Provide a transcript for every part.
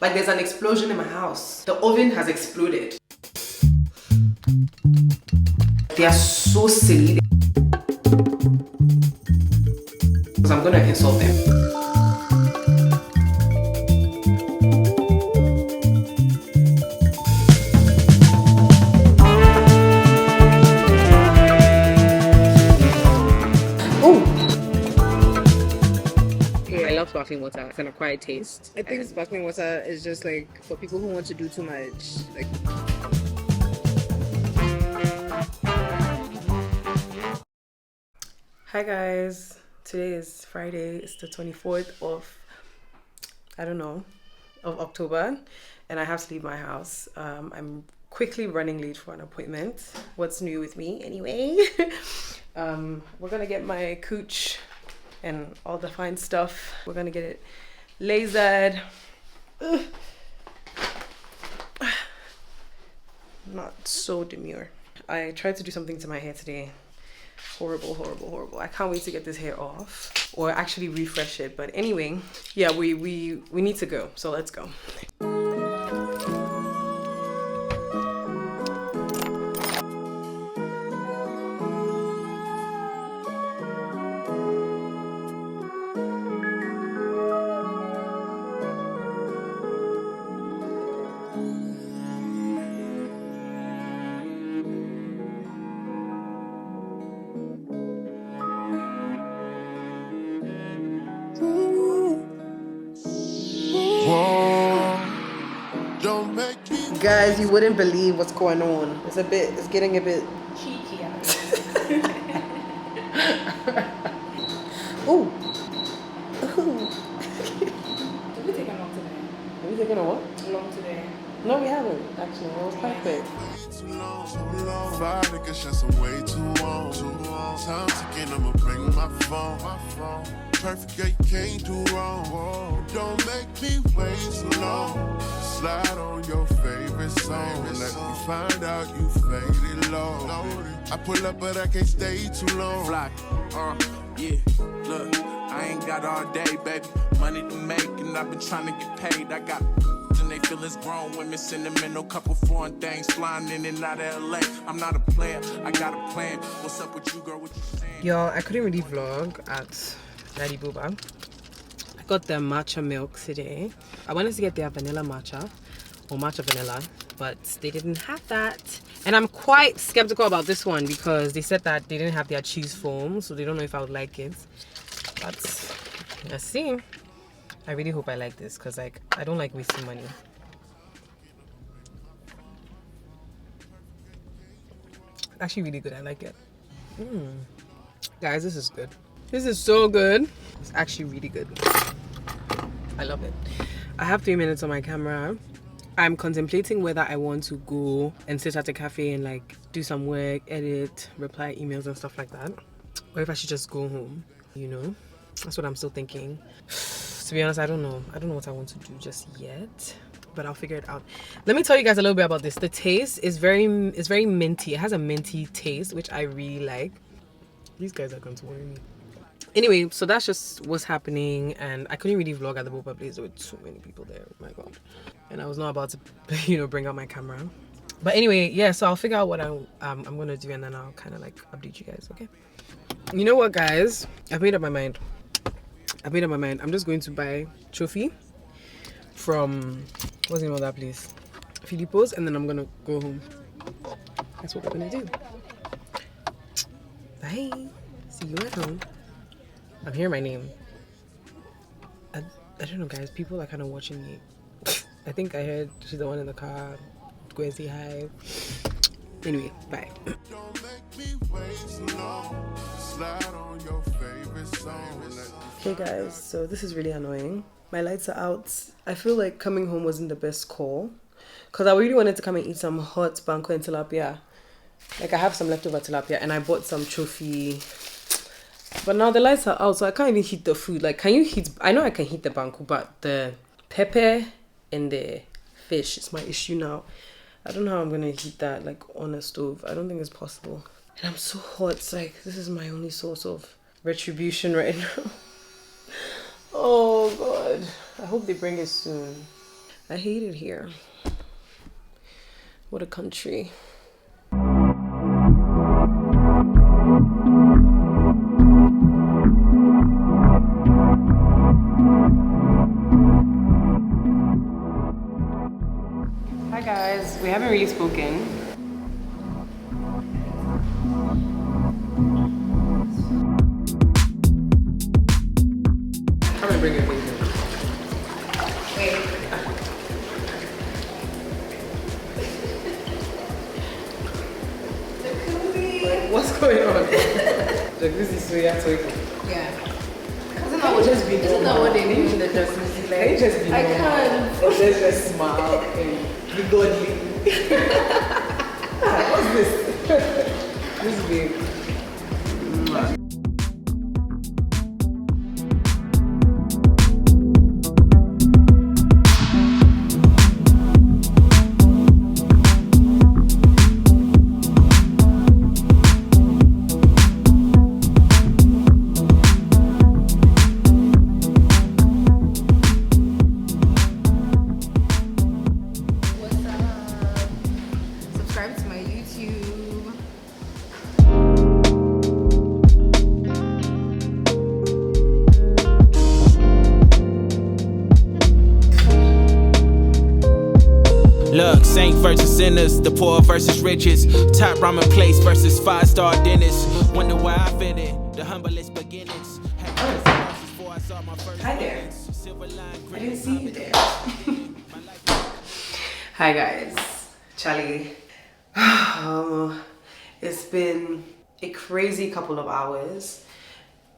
Like there's an explosion in my house. The oven has exploded. They are so silly. Because I'm gonna insult them. Sparkling water. It's an acquired taste. I think sparkling water is just like for people who want to do too much. Like, hi guys, today is Friday. It's the 24th of October, and I have to leave my house. I'm quickly running late for an appointment. What's new with me anyway? We're gonna get my cooch and all the fine stuff. We're gonna get it lasered. Not so demure. I tried to do something to my hair today. Horrible, horrible, horrible. I can't wait to get this hair off or actually refresh it. But anyway, yeah, we need to go. So let's go. Guys, you wouldn't believe what's going on. It's getting a bit cheeky. Ooh. did we take a long today? Have we taken a what? Long today. No, we haven't, actually. It was perfect. Time ticking, I'ma bring my phone. Perfect, yeah, you can't do wrong. Don't make me wait so long. Slide on your favorite song. Let me find out you faded low. I pull up, but I can't stay too long. Fly, yeah, look, I ain't got all day, baby. Money to make, and I've been trying to get paid. I got and they feel it's grown women, sentimental couple foreign things flying in and out of LA. I'm not a player, I got a plan. What's up with you, girl? What you saying? Y'all, I couldn't really vlog at Daddy Booba. I got their matcha milk today. I wanted to get their vanilla matcha or matcha vanilla, but they didn't have that. And I'm quite skeptical about this one because they said that they didn't have their cheese foam, so they don't know if I would like it. But let's see. I really hope I like this because like I don't like wasting money. Actually really good. I like it. Guys, this is good. This is so good. It's actually really good. I love it. I have 3 minutes on my camera. I'm contemplating whether I want to go and sit at a cafe and like do some work, edit, reply emails and stuff like that, or if I should just go home, you know. That's what I'm still thinking. To be honest, I don't know what I want to do just yet, but I'll figure it out. Let me tell you guys a little bit about this. The taste is very minty. It has a minty taste, which I really like. These guys are going to worry me. Anyway, so that's just what's happening, and I couldn't really vlog at the Boba place. There were too many people there. Oh my god. And I was not about to bring out my camera. But anyway, yeah, so I'll figure out what I'm gonna do, and then I'll kind of like update you guys. Okay, you know what, guys, I've made up my mind. I'm just going to buy trophy from, what's the name of that place? Filippo's, and then I'm gonna go home. That's what we're gonna do. Bye. See you at home. I'm hearing my name. I don't know, guys. People are kind of watching me. I think I heard she's the one in the car. Go and say hi. Anyway, bye. Hey guys, so this is really annoying. My lights are out. I feel like coming home wasn't the best call because I really wanted to come and eat some hot banco and tilapia. Like I have some leftover tilapia and I bought some trophy. But now the lights are out, so I can't even heat the food. Like, can you heat? I know I can heat the banco, but the pepper and the fish is my issue now. I don't know how I'm gonna heat that like on a stove. I don't think it's possible. And I'm so hot. It's like this is my only source of retribution right now. Oh god. I hope they bring it soon. I hate it here. What a country. Hi guys, we haven't really spoken. I'm gonna bring your things in. Wait. What's going on? Jacuzzi soya toilet. Yeah. Isn't that what just be normal? Isn't that what they do in the jacuzzi? Can you just be I normal? can't. Or just smile and be godly. What's this? This babe. What's up? Subscribe to my YouTube. Look, saint versus sinners, the poor versus riches, top ramen place versus 5-star dinners. Wonder why I fit in the humblest beginnings. Hi there. I didn't see you there. Hi guys, Charlie. It's been a crazy couple of hours.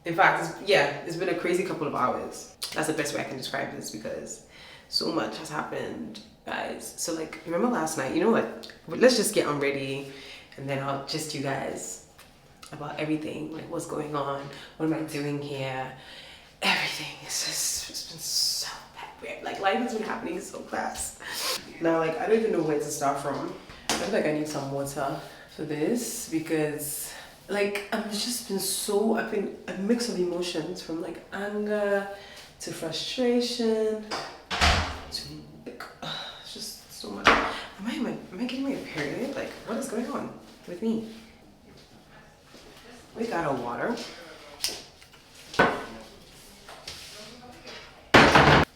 In fact, it's been a crazy couple of hours. That's the best way I can describe this because so much has happened, guys. So like, remember last night? You know what? Let's just get ready, and then I'll gist you guys about everything, like what's going on, what am I doing here, everything. It's been so bad. Like life has been happening so fast. Now, like I don't even know where to start from. I feel like I need some water for this because like I've been a mix of emotions from like anger to frustration to like it's just so much. Am I getting my period? Like what is going on with me? We got our water.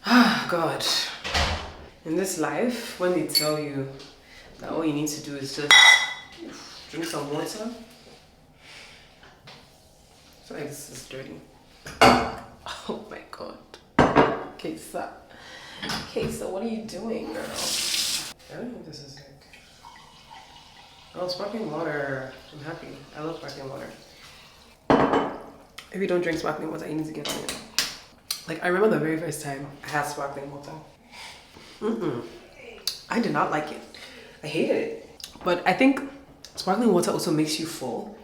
Ah, God. In this life, when they tell you that all you need to do is just drink some water, I feel like this is dirty. Oh my God. Kaesa. Kaesa, what are you doing, girl? I don't know if this is like... Oh, sparkling water. I'm happy. I love sparkling water. If you don't drink sparkling water, you need to get on it. Like, I remember the very first time I had sparkling water. I did not like it. I hated it. But I think sparkling water also makes you full.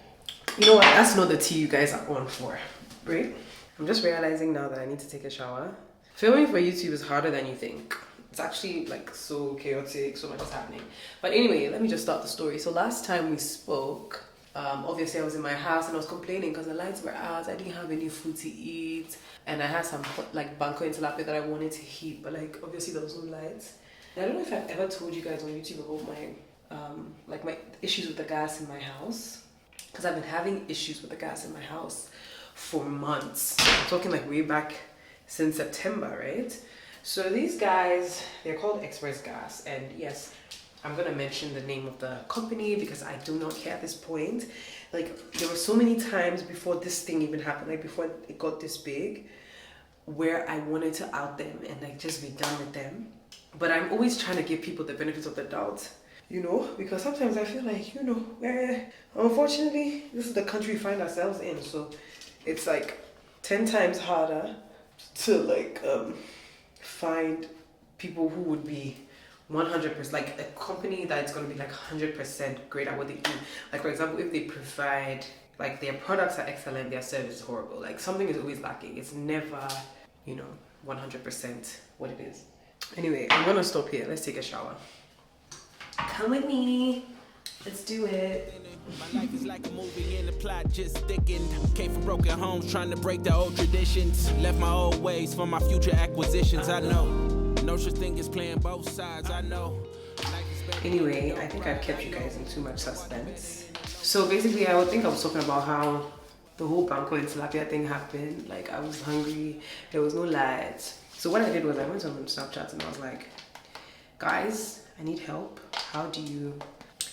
You know what? That's not the tea you guys are on for, right? I'm just realizing now that I need to take a shower. Filming for YouTube is harder than you think. It's actually like so chaotic, so much is happening. But anyway, let me just start the story. So last time we spoke, obviously I was in my house and I was complaining because the lights were out. I didn't have any food to eat. And I had some like banco and tilapia that I wanted to heat, but like obviously there was no lights. And I don't know if I've ever told you guys on YouTube about my issues with the gas in my house. Because I've been having issues with the gas in my house for months. I'm talking like way back since September, right? So these guys, they're called Express Gas, and yes, I'm gonna mention the name of the company because I do not care at this point. Like there were so many times before this thing even happened, like before it got this big, where I wanted to out them and like just be done with them. But I'm always trying to give people the benefit of the doubt, you know, because sometimes I feel like, you know, unfortunately, this is the country we find ourselves in. So it's like 10 times harder to like find people who would be 100%, like a company that's going to be like 100% great at what they do. Like for example, if they provide, like their products are excellent, their service is horrible, like something is always lacking. It's never, you know, 100% what it is. Anyway, I'm gonna stop here. Let's take a shower. Come with me. Let's do it. My life is like a movie and the plot just thickened. Came from broken homes trying to break the old traditions. Left my old ways for my future acquisitions. I know No such thing as playing both sides, I know. Anyway, I think I've kept you guys in too much suspense. So basically, I would think I was talking about how the whole banquet and tilapia thing happened. Like, I was hungry, there was no lights. So what I did was I went on Snapchat and I was like, guys, I need help. How do you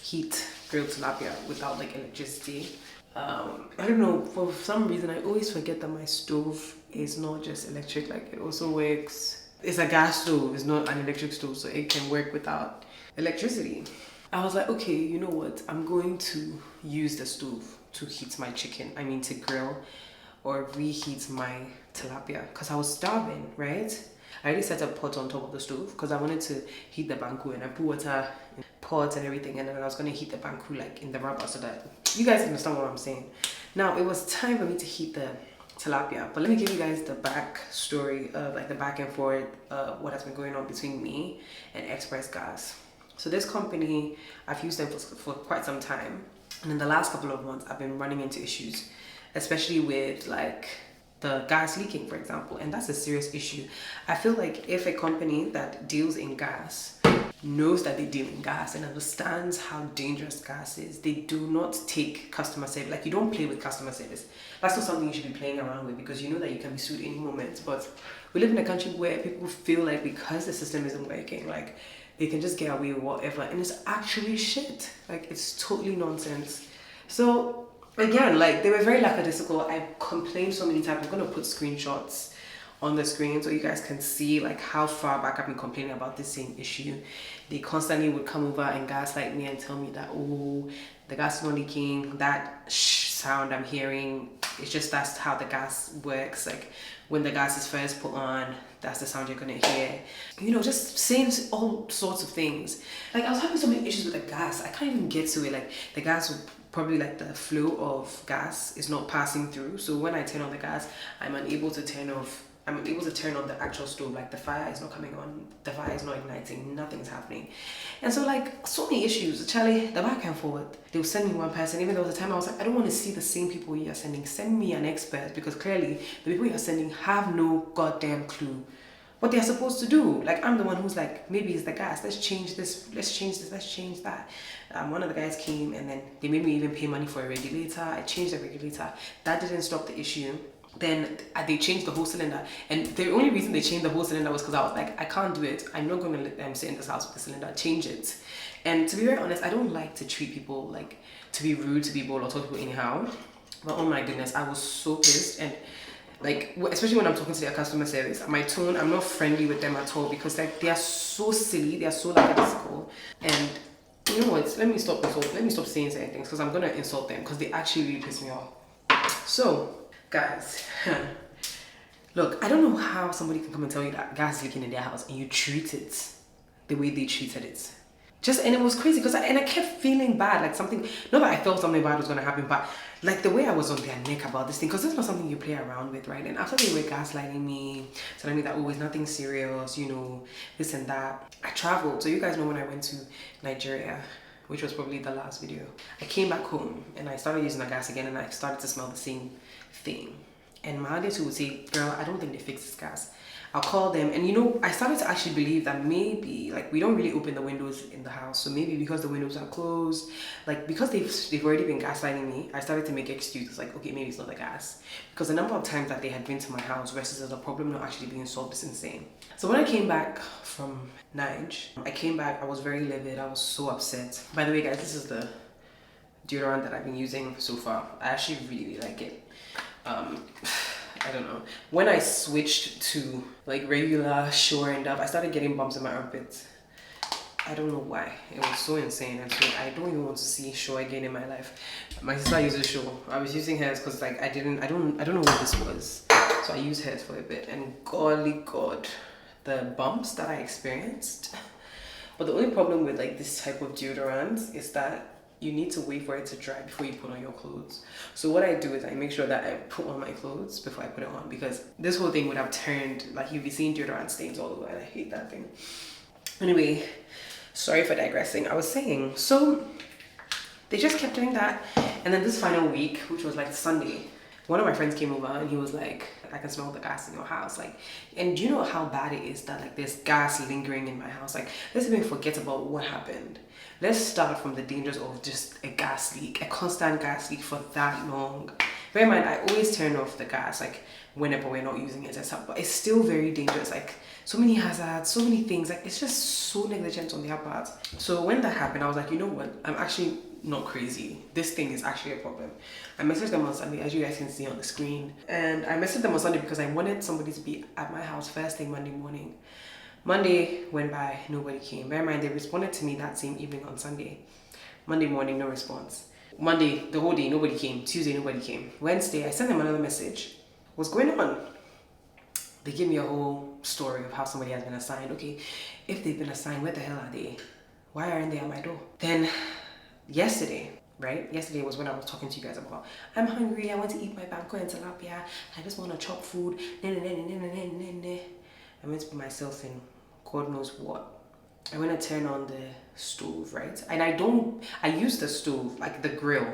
heat grilled tilapia without like electricity? I don't know, for some reason I always forget that my stove is not just electric, like it also works. It's a gas stove, it's not an electric stove, so it can work without electricity. I was like, okay, you know what? I'm going to use the stove to heat my chicken. I mean, to grill or reheat my tilapia because I was starving, right? I already set a pot on top of the stove because I wanted to heat the banku, and I put water in pots and everything, and then I was going to heat the banku like in the rubber so that you guys understand what I'm saying. Now, it was time for me to heat the tilapia, but let me give you guys the back story of like the back and forth what has been going on between me and Express Gas. So this company, I've used them for quite some time, and in the last couple of months I've been running into issues, especially with like the gas leaking, for example, and that's a serious issue. I feel like if a company that deals in gas knows that they deal in gas and understands how dangerous gas is, they do not take customer service. Like, you don't play with customer service. That's not something you should be playing around with, because you know that you can be sued any moment. But we live in a country where people feel like because the system isn't working, like they can just get away with whatever, and it's actually shit. Like, it's totally nonsense. So again, like, they were very lackadaisical. I complained so many times. I'm gonna put screenshots on the screen so you guys can see like how far back I've been complaining about this same issue. They constantly would come over and gaslight me and tell me that, oh, the gas is not leaking, that sound I'm hearing, it's just that's how the gas works. Like, when the gas is first put on, that's the sound you're gonna hear. You know, just saying all sorts of things. Like, I was having so many issues with the gas, I can't even get to it. Like, the gas would probably, like, the flow of gas is not passing through. So when I turn on the gas, I'm unable to turn on the actual stove. Like, the fire is not coming on, the fire is not igniting, nothing's happening. And so, like, so many issues. Charlie, the back and forward, they'll send me one person. Even there was a time I was like, I don't want to see the same people you're sending. Send me an expert, because clearly the people you're sending have no goddamn clue what they're supposed to do. Like, I'm the one who's like, maybe it's the gas, let's change this, let's change this, let's change that. One of the guys came and then they made me even pay money for a regulator. I changed the regulator. That didn't stop the issue. Then they changed the whole cylinder, and the only reason they changed the whole cylinder was because I was like, I can't do it, I'm not going to let them sit in this house with the cylinder, change it. And to be very honest, I don't like to treat people like, to be rude to people or talk to people anyhow, but oh my goodness, I was so pissed. And like, especially when I'm talking to their customer service, my tone, I'm not friendly with them at all, because like, they are so silly, they are so lackadaisical. And you know what, let me stop saying certain things, because I'm gonna insult them, because they actually really piss me off. So guys, look, I don't know how somebody can come and tell you that gas is leaking in their house and you treat it the way they treated it. And it was crazy, because I kept feeling bad, like something, not that I felt something bad was gonna happen, but like the way I was on their neck about this thing, because this is not something you play around with, right? And after they were gaslighting me, telling me that, oh, it's nothing serious, you know, this and that, I traveled. So you guys know when I went to Nigeria, which was probably the last video, I came back home and I started using the gas again, and I started to smell the same thing. And my auntie would say, girl, I don't think they fixed this gas. I'll call them. And you know, I started to actually believe that maybe, like, we don't really open the windows in the house, so maybe because the windows are closed, like, because they've already been gaslighting me, I started to make excuses like, okay, maybe it's not the gas, because the number of times that they had been to my house versus the problem not actually being solved is insane. So when I came back from Nigeria, I was very livid. I was so upset. By the way, guys, this is the deodorant that I've been using so far. I actually really like it. I don't know, when I switched to like regular Shore and Dove, I started getting bumps in my armpits. I don't know why. It was so insane, and so I don't even want to see Shore again in my life. My sister uses Shore. I was using hers because like I don't know what this was, so I used hers for a bit, and golly god, the bumps that I experienced. But the only problem with like this type of deodorant is that you need to wait for it to dry before you put on your clothes. So what I do is I make sure that I put on my clothes before I put it on, because this whole thing would have turned, like, you'd be seeing deodorant stains all over, and I hate that thing. Anyway, sorry for digressing. I was saying, so they just kept doing that, and then this final week, which was like Sunday, One of my friends came over and he was like, I can smell the gas in your house. Like, and do you know how bad it is that like there's gas lingering in my house? Like, let's even forget about what happened. Let's start from the dangers of just a gas leak, a constant gas leak for that long. Bear in mind, I always turn off the gas, like whenever we're not using it and stuff, but it's still very dangerous. Like, so many hazards, so many things. Like, it's just so negligent on their part. So when that happened, I was like, you know what? I'm actually not crazy. This thing is actually a problem. I messaged them on Sunday, as you guys can see on the screen. And I messaged them on Sunday because I wanted somebody to be at my house first thing Monday morning. Monday went by, nobody came. Bear in mind, they responded to me that same evening on Sunday. Monday morning, no response. Monday, the whole day, nobody came. Tuesday, nobody came. Wednesday, I sent them another message. What's going on? They gave me a whole story of how somebody has been assigned. Okay, if they've been assigned, where the hell are they? Why aren't they at my door? Then yesterday, right? Yesterday was when I was talking to you guys about, I'm hungry, I want to eat my banko and tilapia, I just want to chop food. I went to put myself in God knows what. I went to turn on the stove, right? And I use the stove, like the grill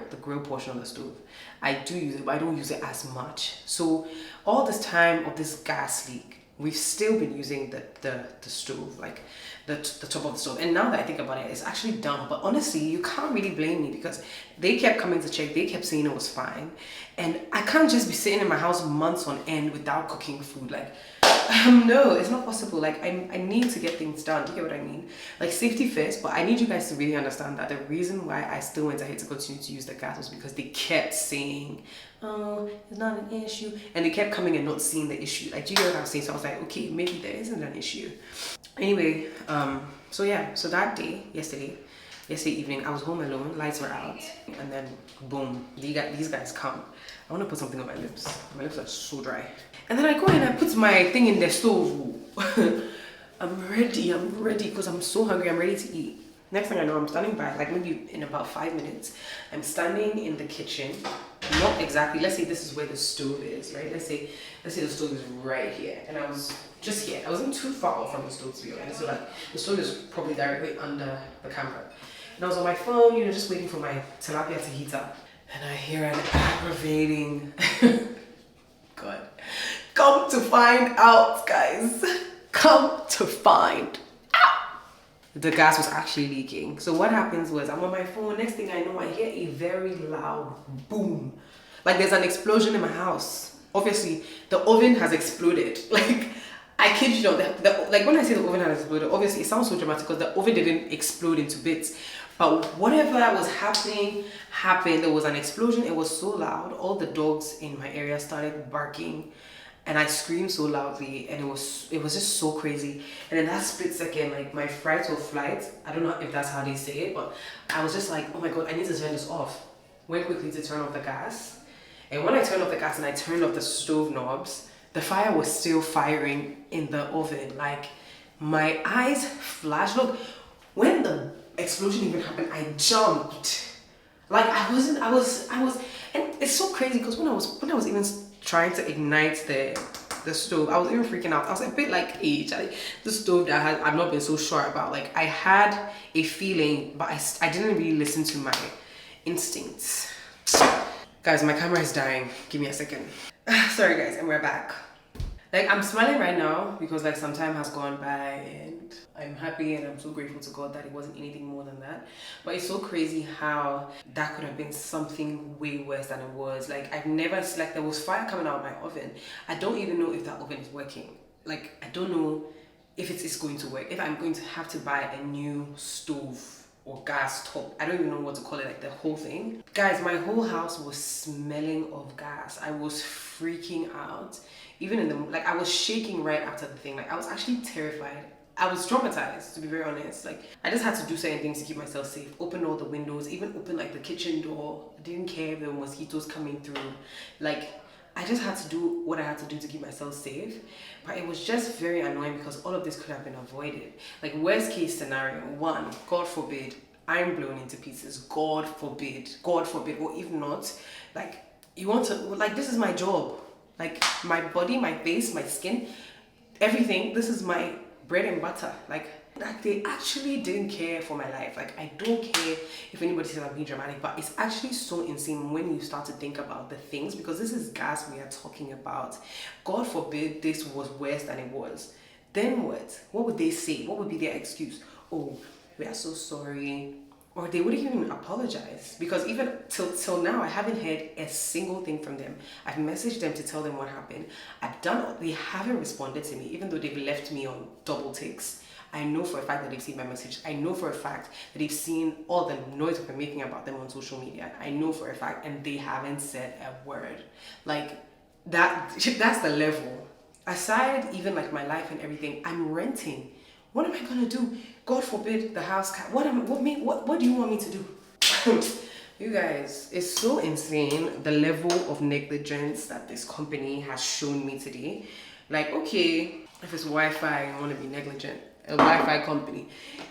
portion of the stove. I do use it, but I don't use it as much. So all this time of this gas leak, we've still been using the stove, like the top of the stove. And now that I think about it, it's actually dumb. But honestly, you can't really blame me because they kept coming to check. They kept saying it was fine. And I can't just be sitting in my house months on end without cooking food. Like, no, it's not possible. Like, I need to get things done. Do you get what I mean? Like, safety first, but I need you guys to really understand that the reason why I still went ahead to continue to use the gas was because they kept saying, oh, it's not an issue. And they kept coming and not seeing the issue. Like, do you get what I'm saying? So I was like, okay, maybe there isn't an issue. Anyway, so yeah, so that day, yesterday evening, I was home alone, lights were out, and then boom, these guys come. I want to put something on my lips. My lips are so dry. And then I go and I put my thing in the stove. I'm ready because I'm so hungry. I'm ready to eat. Next thing I know, I'm standing by, like maybe in about 5 minutes, I'm standing in the kitchen. Not exactly, let's say this is where the stove is, right? Let's say the stove is right here. And I was just here. I wasn't too far off from the stove, to be honest. So like, the stove is probably directly under the camera. And I was on my phone, you know, just waiting for my tilapia to heat up. And I hear an aggravating, God, come to find out, guys. Come to find out. The gas was actually leaking. So what happens was, I'm on my phone, next thing I know, I hear a very loud boom. Like there's an explosion in my house. Obviously, the oven has exploded. Like, I kid you not, like when I say the oven has exploded, obviously it sounds so dramatic because the oven didn't explode into bits. But whatever was happening, happened. There was an explosion. It was so loud. All the dogs in my area started barking. And I screamed so loudly. And it was just so crazy. And in that split second, like my fight or flight, I don't know if that's how they say it, but I was just like, oh my God, I need to turn this off. Went quickly to turn off the gas. And when I turned off the gas and I turned off the stove knobs, the fire was still firing in the oven. Like my eyes flashed. Look, when the explosion even happened, I jumped. Like I was, and it's so crazy because when I was even trying to ignite the stove, I was even freaking out. I was a bit like the stove that I've not been so sure about. Like I had a feeling, but I didn't really listen to my instincts. Guys, my camera is dying. Give me a second. Sorry guys, and we're back. Like I'm smiling right now because like some time has gone by and I'm happy and I'm so grateful to God that it wasn't anything more than that. But it's so crazy how that could have been something way worse than it was. Like I've never, like there was fire coming out of my oven. I don't even know if that oven is working. Like I don't know if it's going to work, if I'm going to have to buy a new stove or gas top. I don't even know what to call it, like the whole thing. Guys, my whole house was smelling of gas. I was freaking out. Even in the, like I was shaking right after the thing. Like I was actually terrified. I was traumatized, to be very honest. Like I just had to do certain things to keep myself safe. Open all the windows, even open like the kitchen door. I didn't care if there were mosquitoes coming through. Like I just had to do what I had to do to keep myself safe. But it was just very annoying because all of this could have been avoided. Like worst case scenario, one, God forbid, I'm blown into pieces. God forbid, or if not, like you want to, like this is my job. Like my body, my face, my skin, everything, this is my bread and butter. Like Like, they actually didn't care for my life. Like, I don't care if anybody says I'm being dramatic, but it's actually so insane when you start to think about the things, because this is gas we are talking about. God forbid this was worse than it was. Then what? What would they say? What would be their excuse? Oh, we are so sorry. Or they wouldn't even apologize, because even till now I haven't heard a single thing from them. I've messaged them to tell them what happened. They haven't responded to me, even though they've left me on double takes. I know for a fact that they've seen my message. I know for a fact that they've seen all the noise we've been making about them on social media. I know for a fact, and they haven't said a word. Like, that's the level. Aside even like my life and everything, I'm renting. What am I gonna do? God forbid the house cat. What do you want me to do? You guys, it's so insane the level of negligence that this company has shown me today. Like, okay, if it's Wi-Fi, you want to be negligent. A Wi-Fi company.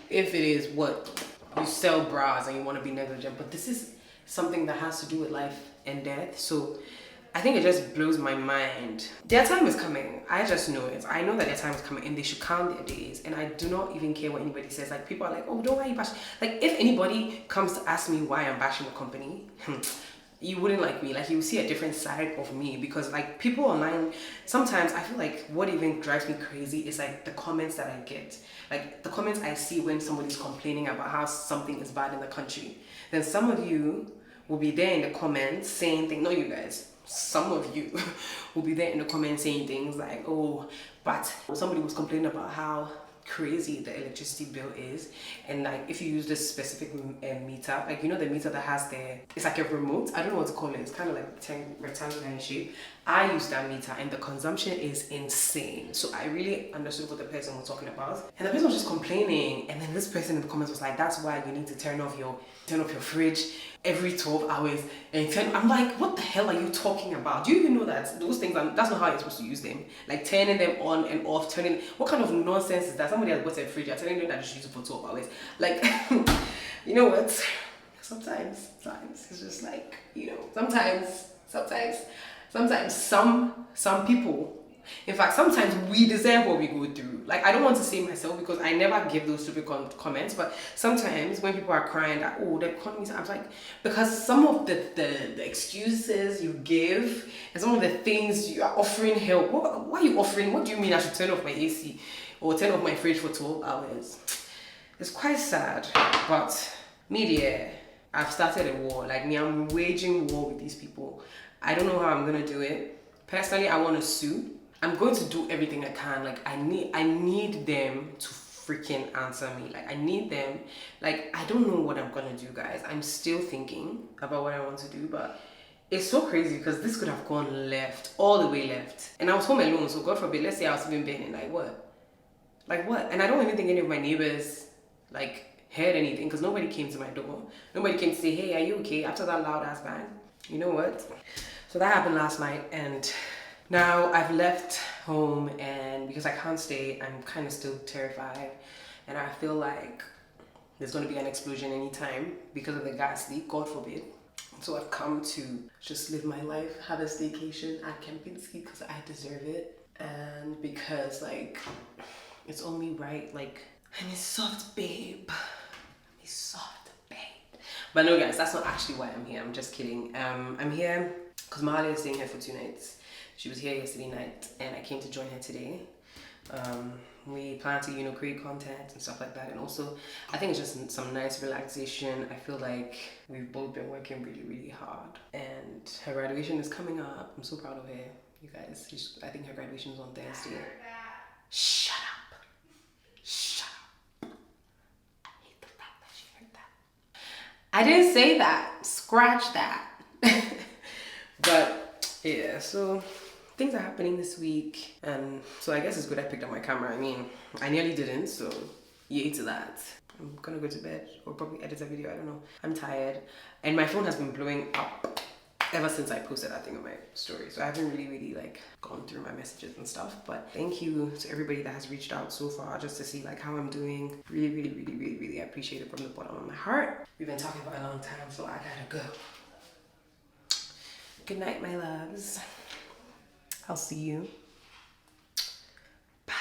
If it is what you sell bras and you want to be negligent, but this is something that has to do with life and death. So I think it just blows my mind. Their time is coming. I just know it. I know that their time is coming, and they should count their days. And I do not even care what anybody says. Like, people are like, oh, don't worry, bash. Like, if anybody comes to ask me why I'm bashing the company, you wouldn't like me. Like, you will see a different side of me, because like people online, sometimes I feel like what even drives me crazy is like the comments that I get. Like, the comments I see when somebody's complaining about how something is bad in the country. Then some of you will be there in the comments saying things. No, you guys. Some of you will be there in the comments saying things like, oh, but somebody was complaining about how crazy the electricity bill is, and like if you use this specific meter, like, you know, the meter that has it's like a remote, I don't know what to call it, it's kind of like rectangular in shape. I use that meter and the consumption is insane. So I really understood what the person was talking about, and the person was just complaining, and then this person in the comments was like, that's why you need to turn off your fridge every 12 hours and I'm like, what the hell are you talking about? Do you even know that those things that's not how you're supposed to use them? Like, turning them on and off, what kind of nonsense is that? Somebody has bought a fridge, you're telling them that you should use it for 12 hours. Like, you know what? Sometimes it's just like, you know, sometimes some people, in fact, sometimes we deserve what we go through. Like, I don't want to say myself because I never give those stupid comments, but sometimes when people are crying that, oh, the economy, I'm like, because some of the excuses you give and some of the things you are offering help. What are you offering? What do you mean I should turn off my AC or turn off my fridge for 12 hours? It's quite sad, but media, I've started a war. Like me, I'm waging war with these people. I don't know how I'm gonna do it. Personally, I want to sue. I'm going to do everything I can. Like, I need them to freaking answer me. Like, I need them. Like, I don't know what I'm gonna do, guys. I'm still thinking about what I want to do, but it's so crazy because this could have gone left, all the way left. And I was home alone, so God forbid, let's say I was even banging, like what? Like what? And I don't even think any of my neighbors like heard anything because nobody came to my door. Nobody came to say, hey, are you okay? After that loud ass bang. You know what? So that happened last night, and now I've left home, and because I can't stay, I'm kind of still terrified, and I feel like there's going to be an explosion anytime because of the gas leak, God forbid. So I've come to just live my life, have a staycation at Kempinski because I deserve it, and because like it's only right. Like, I'm a soft babe. I'm a soft babe. But no, guys, that's not actually why I'm here. I'm just kidding. I'm here because Mahali is staying here for 2 nights. She was here yesterday night and I came to join her today. We plan to, you know, create content and stuff like that, and also I think it's just some nice relaxation. I feel like we've both been working really, really hard, and her graduation is coming up. I'm so proud of her, you guys. I think her graduation is on Thursday. Shut up. Shut up. I hate the fact that she heard that. I didn't say that. Scratch that. But yeah, so things are happening this week, and so I guess it's good I picked up my camera. I mean, I nearly didn't, so yay to that. I'm gonna go to bed or probably edit a video, I don't know. I'm tired, and my phone has been blowing up ever since I posted that thing on my story, so I haven't really like gone through my messages and stuff. But thank you to everybody that has reached out so far just to see like how I'm doing. Really appreciate it from the bottom of my heart. We've been talking for a long time, so I gotta go. Good night, my loves. I'll see you. Bye.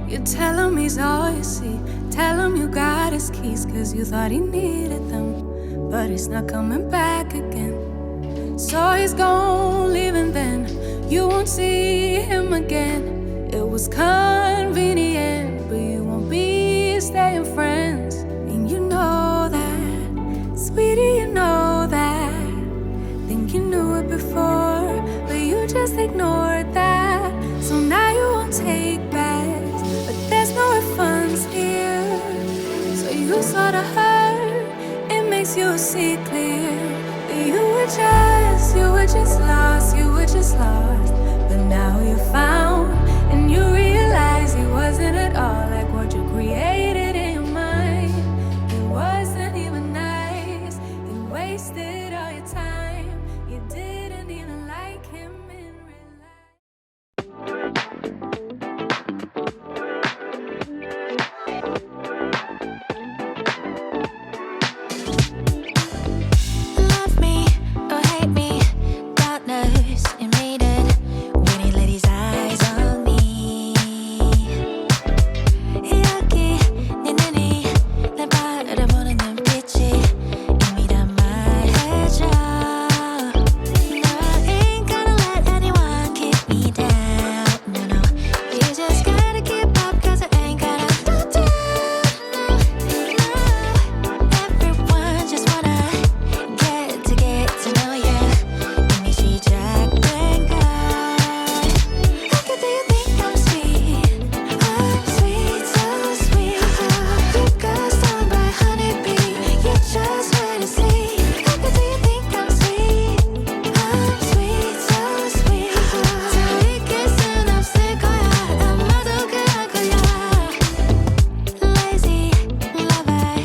You tell him he's all you see. Tell him you got his keys, cause you thought he needed them. But he's not coming back again. So he's gone, leaving then. You won't see him again. It was convenient, but you won't be staying friends. And you know that, sweetie, you know that. Think you knew it before, but you just ignored that. So now you won't take backs, but there's no refunds here. So you sorta hurt, it makes you see clear that you were just lost, you were just lost. But now you're found, and you realize he wasn't at all like what you created in your mind. It wasn't even nice, you wasted all your time. You didn't even like him in real life. Love me or hate me, God knows you made it when he let his eyes on me. 여기 네 눈이 날 바라보는 눈빛이 이미 다 말해줘. No, I ain't gonna let anyone keep me down. No, no, you just gotta keep up, cause I ain't gonna slow down. Everyone just wanna get to know ya. 이미 시작된 걸. How could you think I'm sweet? I'm sweet, so sweet. You got stung by honeybee. You just wait and see. How could you think I'm sweet? I'm sweet, so sweet. 저희 kiss는 없을 거야. 아마도 그럴 거야. Lazy lover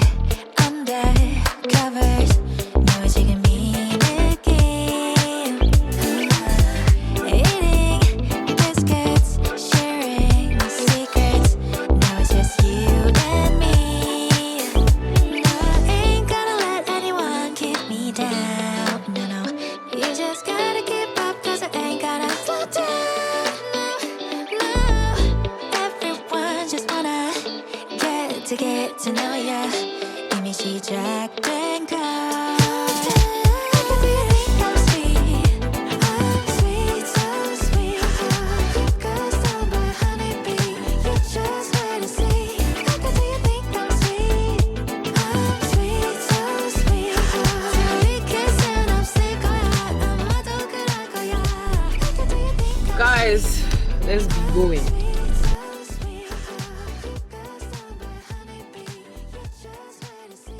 undercovers. 너 지금 이 느낌. Eating biscuits, sharing secrets. Now it's just you and me. No, I ain't gonna let anyone keep me down. No, no, you just gotta keep up, cause I ain't gonna slow down. No, no, everyone just wanna get to know ya. 이미 시작된 걸. How could you think I'm sweet? I'm sweet, so sweet. You got stung by honeybee. You just wait and see. How could you think I'm sweet? I'm sweet, so sweet. 저희 kiss는 없을 거야. 아마도 그럴 거야. How could you think I'm Guys, let's be going. sweet, so sweet. You got stung by honeybee. You just wait and see.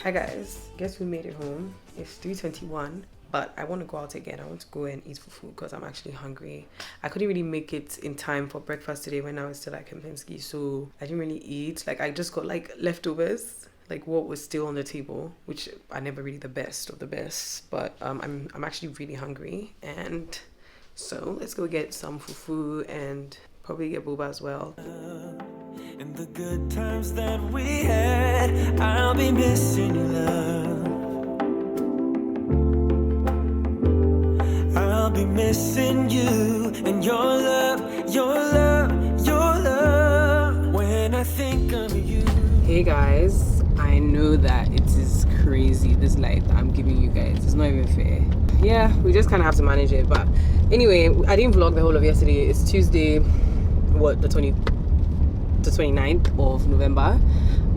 Hi guys, guess we made it home. It's 3:21, but I want to go out again. I want to go and eat for food because I'm actually hungry. I couldn't really make it in time for breakfast today when I was still at Kempinski, so I didn't really eat. Like, I just got like leftovers, like what was still on the table, which are never really the best of the best. But I'm actually really hungry, and so let's go get some fufu and probably get boba as well. And the good times that we had, I'll be missing you, love. I'll be missing you and your love, your love, your love. When I think of you. Hey guys, I know that it is crazy, this life that I'm giving you guys. It's not even fair. Yeah, we just kind of have to manage it. But anyway, I didn't vlog the whole of yesterday. It's Tuesday, what, the 29th of November.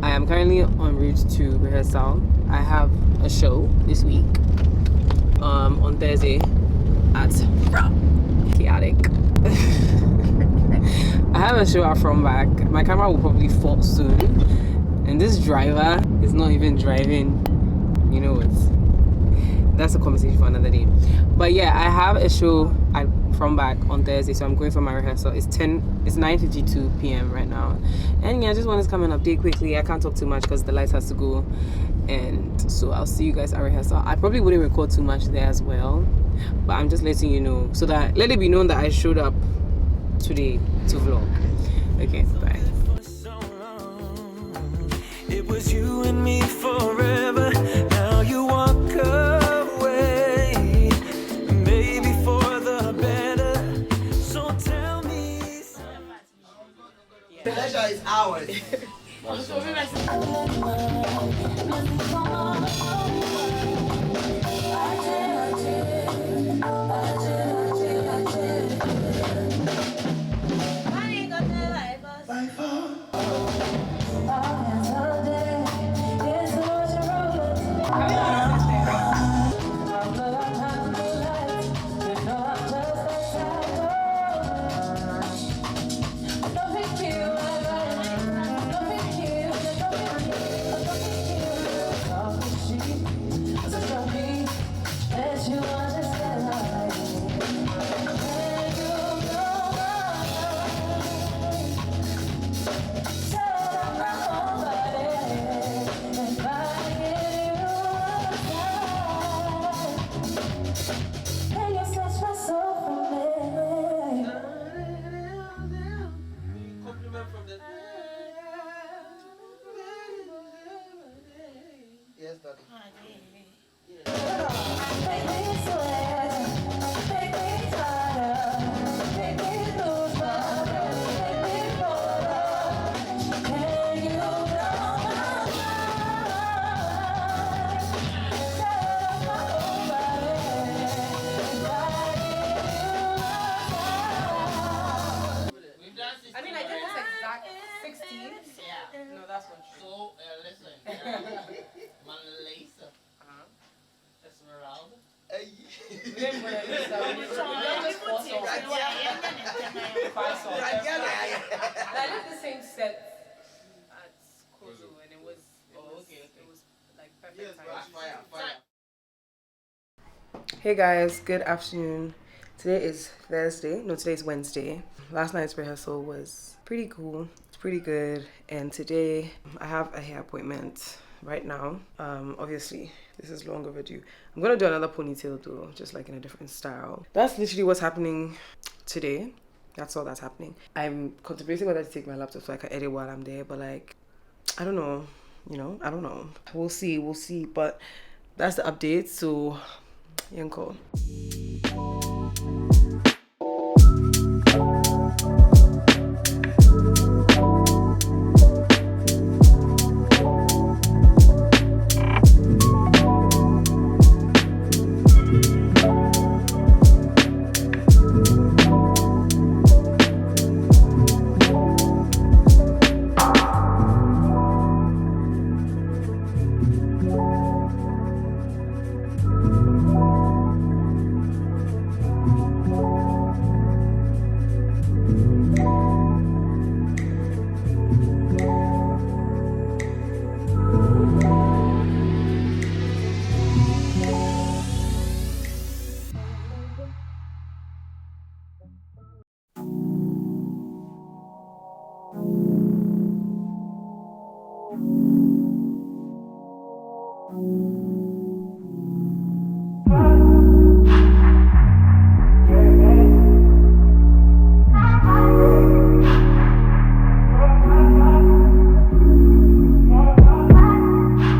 I am currently en route to rehearsal. I have a show this week on Thursday at Chaotic. I have a show at From Back. My camera will probably fall soon, and this driver is not even driving. You know what? That's a conversation for another day. But yeah, I have a show at From Back on Thursday, so I'm going for my rehearsal. It's 9:52 p.m. right now, and yeah, I just wanted to come and update quickly. I can't talk too much because the lights has to go, and so I'll see you guys at rehearsal. I probably wouldn't record too much there as well, but I'm just letting you know so that let it be known that I showed up today to vlog. Okay, bye. It was you and me forever. Now you walk away, maybe for the better. So tell me. Pleasure is ours. Yes, daddy. I mean, I did this exact 16. Yeah. No, that's not true. So, listen. Mona Lisa. Esmeralda. I did the same set at Kozu, and it was like perfect time. Hey guys, good afternoon. Today is Thursday. No, today is Wednesday. Last night's rehearsal was pretty cool. It's pretty good. And today I have a hair appointment right now. Obviously, this is long overdue. I'm gonna do another ponytail though, just like in a different style. That's literally what's happening today. That's all that's happening. I'm contemplating whether to take my laptop so I can edit while I'm there, but like, I don't know. I don't know. We'll see. But that's the update. So, Yanko.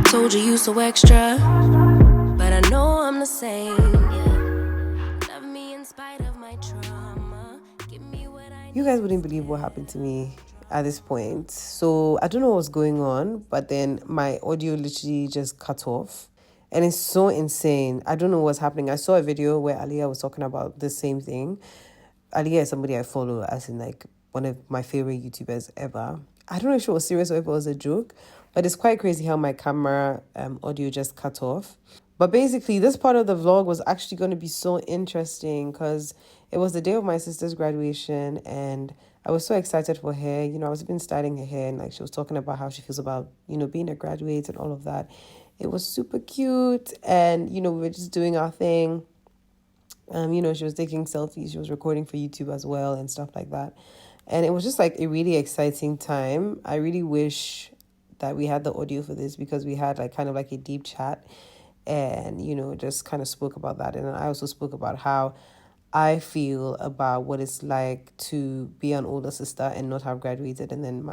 Told you so extra, but I know I'm the same. Yeah. Love me in spite of my trauma. Give me what I You guys wouldn't believe what happened to me at this point. So I don't know what's going on, but then my audio literally just cut off. And it's so insane. I don't know what's happening. I saw a video where Aliyah was talking about the same thing. Aliyah is somebody I follow, as in like one of my favorite YouTubers ever. I don't know if it was serious or if it was a joke, but it's quite crazy how my camera audio just cut off. But basically, this part of the vlog was actually going to be so interesting because it was the day of my sister's graduation and I was so excited for her. I was been styling her hair and like she was talking about how she feels about, being a graduate and all of that. It was super cute and, we were just doing our thing. She was taking selfies, she was recording for YouTube as well and stuff like that. And it was just like a really exciting time. I really wish that we had the audio for this because we had like kind of like a deep chat and, just kind of spoke about that. And then I also spoke about how I feel about what it's like to be an older sister and not have graduated and then,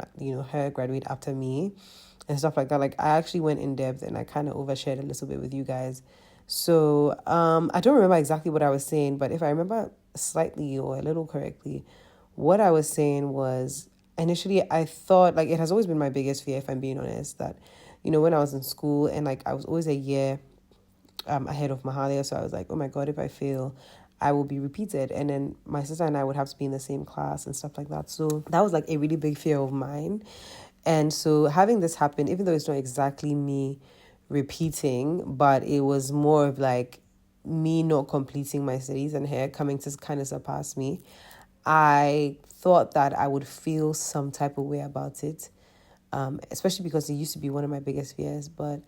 her graduate after me and stuff like that. Like I actually went in depth and I kind of overshared a little bit with you guys. So I don't remember exactly what I was saying, but if I remember slightly or a little correctly, what I was saying was, initially I thought, like, it has always been my biggest fear, if I'm being honest, that, you know, when I was in school and like I was always a year ahead of Mahalia, so I was like, oh my god, if I fail, I will be repeated, and then my sister and I would have to be in the same class and stuff like that. So that was like a really big fear of mine. And so having this happen, even though it's not exactly me repeating, but it was more of like me not completing my studies and her coming to kind of surpass me, I thought that I would feel some type of way about it, especially because it used to be one of my biggest fears. But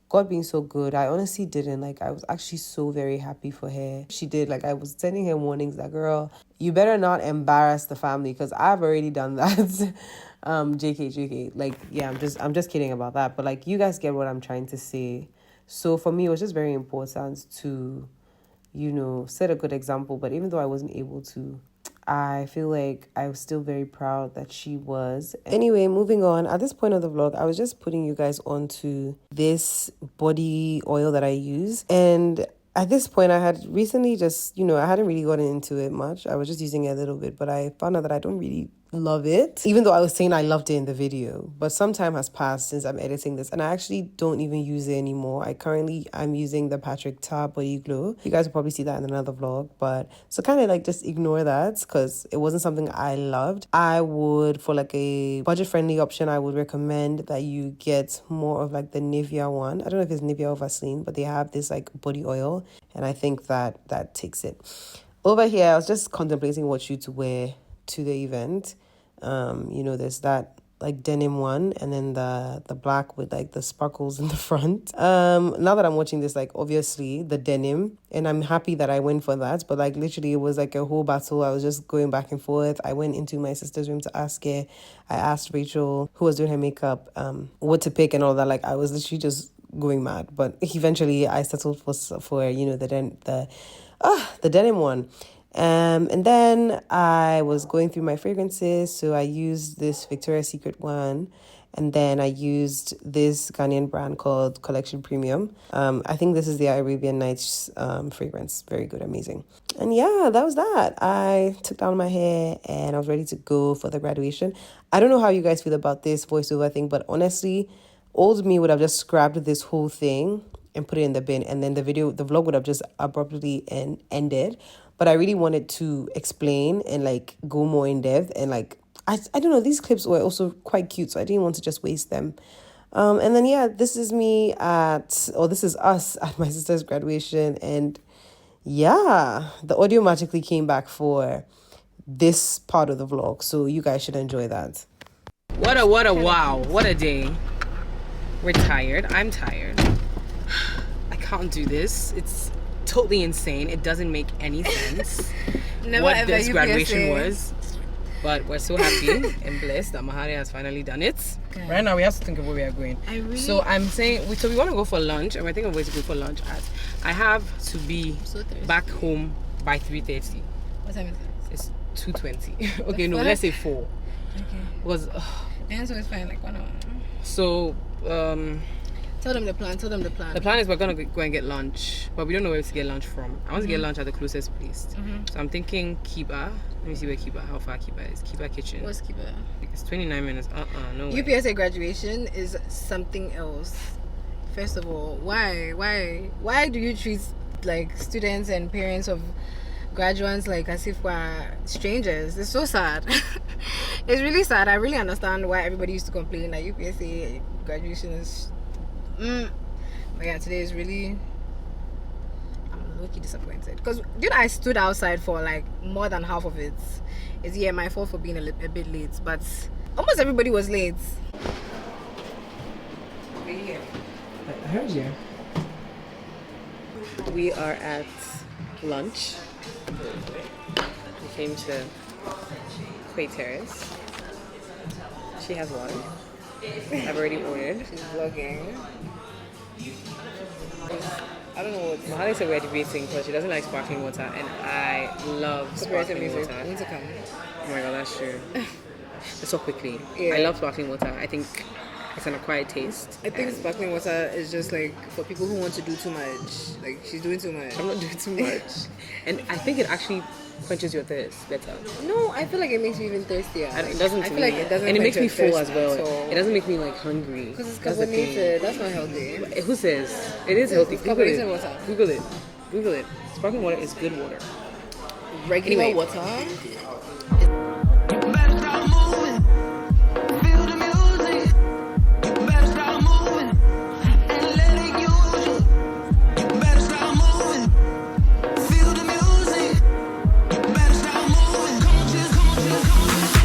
God being so good, I honestly didn't. Like, I was actually so very happy for her. She did. Like, I was sending her warnings that, girl, you better not embarrass the family, because I've already done that. JK. Like, yeah, I'm just kidding about that. But like, you guys get what I'm trying to say. So for me, it was just very important to, you know, set a good example. But even though I wasn't able to, I feel like I was still very proud that she was. Anyway, moving on. At this point of the vlog, I was just putting you guys onto this body oil that I use. And at this point, I had recently just, you know, I hadn't really gotten into it much. I was just using it a little bit, but I found out that I don't really love it, even though I was saying I loved it in the video. But some time has passed since I'm editing this, and I actually don't even use it anymore. I'm using the Patrick Ta Body Glow. You guys will probably see that in another vlog, but so kind of like just ignore that, because it wasn't something I loved. I would, for like a budget-friendly option, I would recommend that you get more of like the Nivea one. I don't know if it's Nivea or Vaseline, but they have this like body oil, and I think that takes it. Over here, I was just contemplating what shoe to wear to the event. You know, there's that like denim one, and then the black with like the sparkles in the front. Now that I'm watching this, like obviously the denim, and I'm happy that I went for that, but like literally it was like a whole battle. I was just going back and forth. I went into my sister's room to ask her. I asked Rachel, who was doing her makeup, what to pick and all that. Like, I was literally just going mad, but eventually I settled for you know, the denim one. And then I was going through my fragrances, so I used this Victoria's Secret one, and then I used this Ghanaian brand called Collection Premium. I think this is the Arabian Nights fragrance. Very good, amazing. And yeah, that was that. I took down my hair and I was ready to go for the graduation. I don't know how you guys feel about this voiceover thing, but honestly, old me would have just scrapped this whole thing and put it in the bin, and then the vlog would have just abruptly ended. But I really wanted to explain and like go more in depth, and like I don't know, these clips were also quite cute, so I didn't want to just waste them. And then yeah, this is us at my sister's graduation, and yeah, the audio magically came back for this part of the vlog, so you guys should enjoy that. What a wow, what a day. We're tired. I'm tired. I can't do this. It's totally insane. It doesn't make any sense what this graduation was, but we're so happy and blessed that Mahalia has finally done it. Okay. Right now we have to think of where we are going. So I'm saying we want to go for lunch, and we're thinking of where to go for lunch at. I have to be back home by 3:30. What time is it? It's 2:20. Okay, no, let's say 4. Okay. Because and so it's fine, like 1 hour. So Tell them the plan. The plan is we're gonna go and get lunch, but we don't know where to get lunch from. I want to get lunch at the closest place. So I'm thinking Kiba. Let me see how far Kiba is. Kiba Kitchen. What's Kiba? It's 29 minutes. No way. UPSA graduation is something else. First of all, why do you treat like students and parents of graduates like as if we're strangers? It's so sad. It's really sad. I really understand why everybody used to complain that UPSA graduation is but yeah, today is really, I'm low-key disappointed, because I stood outside for like more than half of it. It's my fault for being a bit late, but almost everybody was late. Are you here? I heard you. We are at lunch. We came to Quay Terrace. She has one. I've already ordered. She's vlogging. I don't know what Mahalia said we're debating, because she doesn't like sparkling water, and I love sparkling water. I need to come. Oh my god, that's true. So quickly. Yeah. I love sparkling water. I think It's an acquired taste. I think sparkling water is just like for people who want to do too much. Like she's doing too much. I'm not doing too much. And I think it actually quenches your thirst better. No, I feel like it makes you even thirstier. It doesn't I to feel like me. it doesn't. And it quench makes me your full as thirst well. at all. It doesn't make me like hungry. Because it's That's the thing. carbonated. That's not healthy. Who says? It is healthy. It's Google it. carbonated water. Google it. Google it. Sparkling water is good water. Regular Anyway. water. Better start moving. Feel the music. Better start moving. And let it use you. Better start moving. Feel the music. Better start moving. Come on, just, come on, just, come on, just.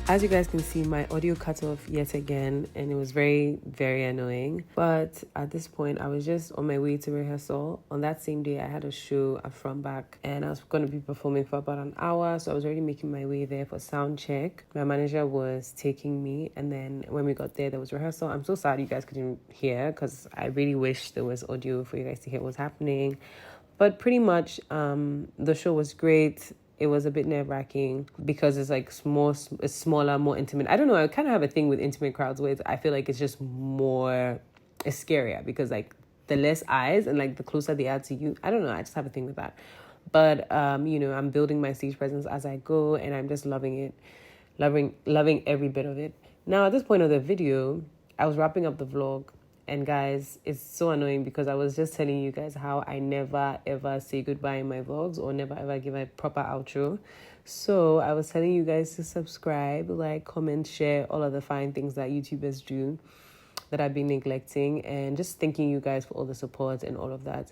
As you guys can see, my audio cut off yet again, and it was very, very annoying. But at this point, I was just on my way to rehearsal. On that same day, I had a show at Front Back, and I was going to be performing for about an hour. So I was already making my way there for sound check. My manager was taking me, and then when we got there was rehearsal. I'm so sad you guys couldn't hear, because I really wish there was audio for you guys to hear what's happening. But pretty much, the show was great. It was a bit nerve-wracking because it's like it's smaller, more intimate. I don't know, I kind of have a thing with intimate crowds where I feel like it's just more, it's scarier because like the less eyes and like the closer they are to you. I don't know, I just have a thing with that. But, you know, I'm building my stage presence as I go, and I'm just loving it, loving every bit of it. Now, at this point of the video, I was wrapping up the vlog. And guys, it's so annoying because I was just telling you guys how I never ever say goodbye in my vlogs or never ever give a proper outro. So I was telling you guys to subscribe, like, comment, share, all of the fine things that YouTubers do that I've been neglecting, and just thanking you guys for all the support and all of that.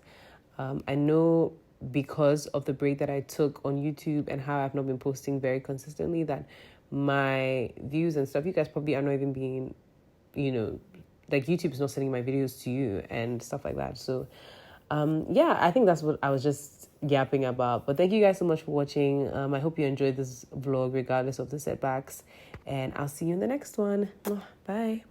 I know because of the break that I took on YouTube and how I've not been posting very consistently that my views and stuff, you guys probably are not even being, you know, like YouTube is not sending my videos to you and stuff like that. So yeah, I think that's what I was just yapping about. But thank you guys so much for watching. I hope you enjoyed this vlog regardless of the setbacks, and I'll see you in the next one. Bye.